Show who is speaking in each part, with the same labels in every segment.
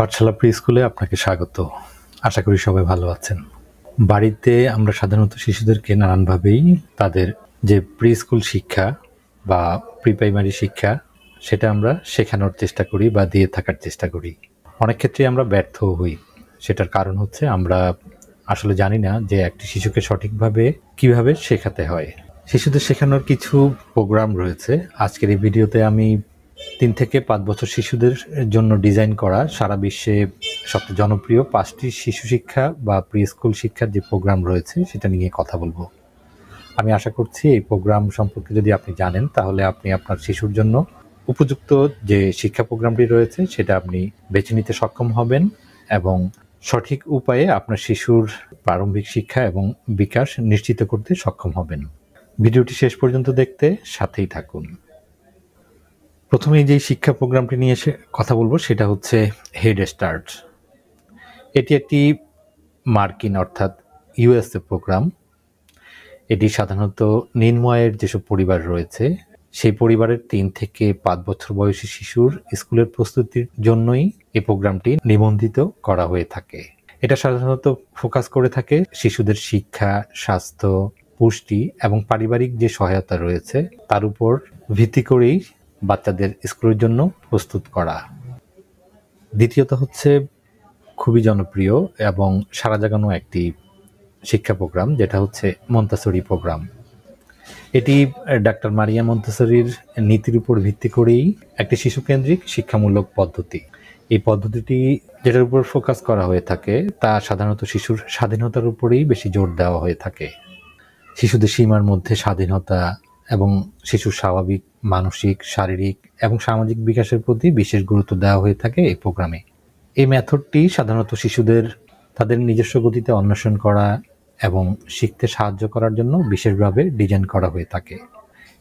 Speaker 1: পাঠশালা pre স্কুলে আপনাকে স্বাগত। আশা করি সবাই ভালো আছেন। বাড়িতে আমরা সাধারণত শিশুদেরকে নানানভাবেই তাদের যে প্রি স্কুল শিক্ষা বা প্রি প্রাইমারি শিক্ষা সেটা আমরা শেখানোর চেষ্টা করি বা দিয়ে থাকার চেষ্টা করি। অনেক ক্ষেত্রে আমরা ব্যর্থ হই। সেটার কারণ হচ্ছে আমরা আসলে জানি না যে একটি শিশুকে সঠিকভাবে কিভাবে শেখাতে হয়। শিশুদের শেখানোর কিছু প্রোগ্রাম রয়েছে। আজকের এই ভিডিওতে আমি 3 থেকে 5 বছর শিশুদের জন্য ডিজাইন করা সারা বিশ্বে সবচেয়ে জনপ্রিয় 5টি শিশু শিক্ষা বা প্রি স্কুল শিক্ষার যে প্রোগ্রাম রয়েছে সেটা নিয়ে কথা বলবো। আমি আশা করছি এই প্রোগ্রাম সম্পর্কে যদি আপনি জানেন তাহলে আপনি আপনার শিশুর জন্য উপযুক্ত যে শিক্ষা প্রোগ্রামটি রয়েছে সেটা আপনি বেছে নিতে সক্ষম হবেন এবং সঠিক উপায়ে আপনার শিশুর প্রারম্ভিক শিক্ষা এবং বিকাশ নিশ্চিত করতে সক্ষম হবেন। ভিডিওটি শেষ পর্যন্ত দেখতে সাথেই থাকুন। প্রথমেই যে শিক্ষা প্রোগ্রামটি নিয়ে কথা বলবো সেটা হচ্ছে হেড স্টার্ট। এটি একটি মার্কিন অর্থাৎ ইউএসএ প্রোগ্রাম। এটি সাধারণত নিম্ন আয়ের যেসব পরিবার রয়েছে সেই পরিবারের 3 থেকে 5 বছর বয়সী শিশুর স্কুলের প্রস্তুতির জন্যই এই প্রোগ্রামটি নিবন্ধিত করা হয়ে থাকে। এটা সাধারণত ফোকাস করে থাকে শিশুদের শিক্ষা, স্বাস্থ্য, পুষ্টি এবং পারিবারিক যে সহায়তা রয়েছে তার উপর ভিত্তি করেই বাচ্চাদের স্কুলের জন্য প্রস্তুত করা। দ্বিতীয়ত হচ্ছে খুবই জনপ্রিয় এবং সারা জাগানো একটি শিক্ষা প্রোগ্রাম যেটা হচ্ছে মন্তেসরি প্রোগ্রাম। এটি ডাক্তার মারিয়া মন্তেসরির নীতির উপর ভিত্তি করেই একটি শিশুকেন্দ্রিক শিক্ষামূলক পদ্ধতি। এই পদ্ধতিটি যেটার উপর ফোকাস করা হয়ে থাকে তা সাধারণত শিশুর স্বাধীনতার উপরেই বেশি জোর দেওয়া হয়ে থাকে। শিশুদের সীমার মধ্যে স্বাধীনতা এবং শিশুর স্বাভাবিক মানসিক, শারীরিক এবং সামাজিক বিকাশের প্রতি বিশেষ গুরুত্ব দেওয়া হয়ে থাকে এই প্রোগ্রামে। এই মেথডটি সাধারণত শিশুদের তাদের নিজস্ব গতিতে অন্বেষণ করা এবং শিখতে সাহায্য করার জন্য বিশেষভাবে ডিজাইন করা হয়ে থাকে।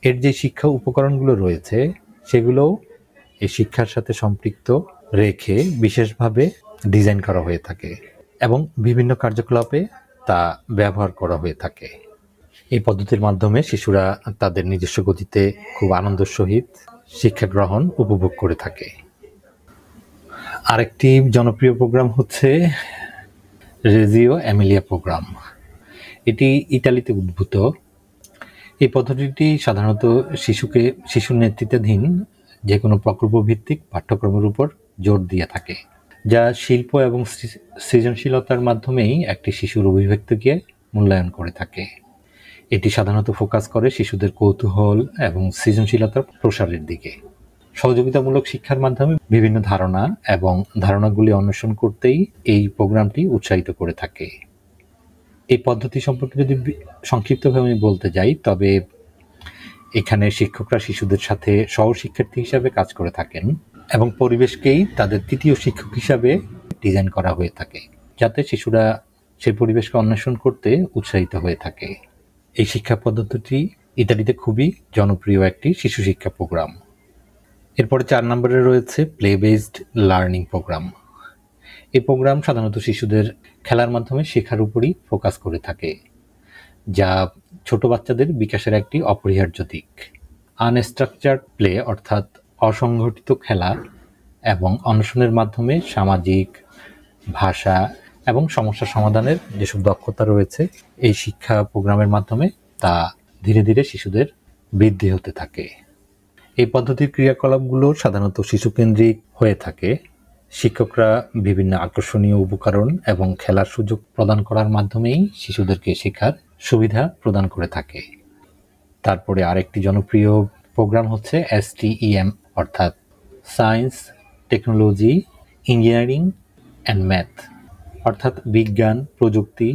Speaker 1: এর যে শিক্ষা উপকরণগুলো রয়েছে সেগুলোও এই শিক্ষার সাথে সম্পৃক্ত রেখে বিশেষভাবে ডিজাইন করা হয়ে থাকে এবং বিভিন্ন কার্যকলাপে তা ব্যবহার করা হয়ে থাকে। এই পদ্ধতির মাধ্যমে শিশুরা তাদের নিজস্ব গতিতে খুব আনন্দের সহিত শিক্ষা গ্রহণ উপভোগ করে থাকে। আরেকটি জনপ্রিয় প্রোগ্রাম হচ্ছে রেজিও এমিলিয়া প্রোগ্রাম। এটি ইতালিতে উদ্ভূত। এই পদ্ধতিটি সাধারণত শিশুর নেতৃত্বাধীন যে কোনো প্রকল্পভিত্তিক পাঠ্যক্রমের উপর জোর দিয়ে থাকে, যা শিল্প এবং সৃজনশীলতার মাধ্যমেই একটি শিশুর অভিব্যক্তিকে মূল্যায়ন করে থাকে। এটি সাধারণত ফোকাস করে শিশুদের কৌতূহল এবং সৃজনশীলতার প্রসারের দিকে। সহযোগিতামূলক শিক্ষার মাধ্যমে বিভিন্ন ধারণা এবং ধারণাগুলি অন্বেষণ করতেই এই প্রোগ্রামটি উৎসাহিত করে থাকে। এই পদ্ধতি সম্পর্কে যদি সংক্ষিপ্তভাবে আমি বলতে যাই তবে এখানে শিক্ষকরা শিশুদের সাথে সহশিক্ষার্থী হিসাবে কাজ করে থাকেন এবং পরিবেশকেই তাদের তৃতীয় শিক্ষক হিসাবে ডিজাইন করা হয়ে থাকে যাতে শিশুরা সেই পরিবেশকে অন্বেষণ করতে উৎসাহিত হয়ে থাকে। এই শিক্ষা পদ্ধতিটি ইতালিতে খুবই জনপ্রিয় একটি শিশু শিক্ষা প্রোগ্রাম। এরপরে 4 নম্বরে রয়েছে প্লে বেসড লার্নিং প্রোগ্রাম। এই প্রোগ্রাম সাধারণত শিশুদের খেলার মাধ্যমে শেখার উপরই ফোকাস করে থাকে, যা ছোট বাচ্চাদের বিকাশের একটি অপরিহার্য দিক। আনস্ট্রাকচার্ড প্লে অর্থাৎ অসংগঠিত খেলা এবং অন্বেষণের মাধ্যমে সামাজিক, ভাষা এবং সমস্যা সমাধানের যেসব দক্ষতা রয়েছে এই শিক্ষা প্রোগ্রামের মাধ্যমে তা ধীরে ধীরে শিশুদের বৃদ্ধি হতে থাকে। এই পদ্ধতির ক্রিয়াকলাপগুলো সাধারণত শিশুকেন্দ্রিক হয়ে থাকে। শিক্ষকরা বিভিন্ন আকর্ষণীয় উপকরণ এবং খেলার সুযোগ প্রদান করার মাধ্যমেই শিশুদেরকে শেখার সুবিধা প্রদান করে থাকে। তারপরে আরেকটি জনপ্রিয় প্রোগ্রাম হচ্ছে STEM অর্থাৎ science, technology, engineering and math অর্থাৎ বিজ্ঞান, প্রযুক্তি,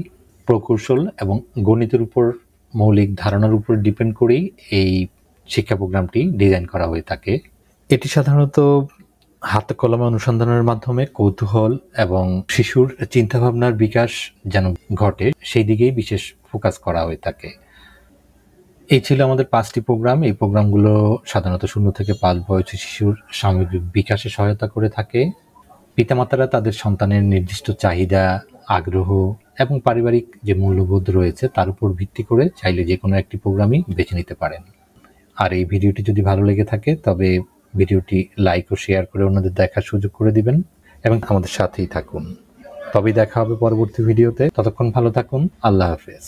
Speaker 1: প্রকৌশল এবং গণিতের উপর মৌলিক ধারণার উপর ডিপেন্ড করেই এই শিক্ষা প্রোগ্রামটি ডিজাইন করা হয়ে থাকে। এটি সাধারণত হাতে কলমে অনুসন্ধানের মাধ্যমে কৌতূহল এবং শিশুর চিন্তাভাবনার বিকাশ যেন ঘটে সেই দিকেই বিশেষ ফোকাস করা হয়ে থাকে। এই ছিল আমাদের 5টি প্রোগ্রাম। এই প্রোগ্রামগুলো সাধারণত 0 থেকে 5 বয়সী শিশুর সামগ্রিক বিকাশে সহায়তা করে থাকে। পিতামাতারা তাদের সন্তানের নির্দিষ্ট চাহিদা, আগ্রহ এবং পারিবারিক যে মূল্যবোধ রয়েছে তার উপর ভিত্তি করে চাইলে যে কোনো একটি প্রোগ্রামই বেছে নিতে পারেন। আর এই ভিডিওটি যদি ভালো লেগে থাকে তবে ভিডিওটি লাইক ও শেয়ার করে অন্যদের দেখার সুযোগ করে দিবেন এবং আমাদের সাথেই থাকুন। তবেই দেখা হবে পরবর্তী ভিডিওতে। ততক্ষণ ভালো থাকুন। আল্লাহ হাফেজ।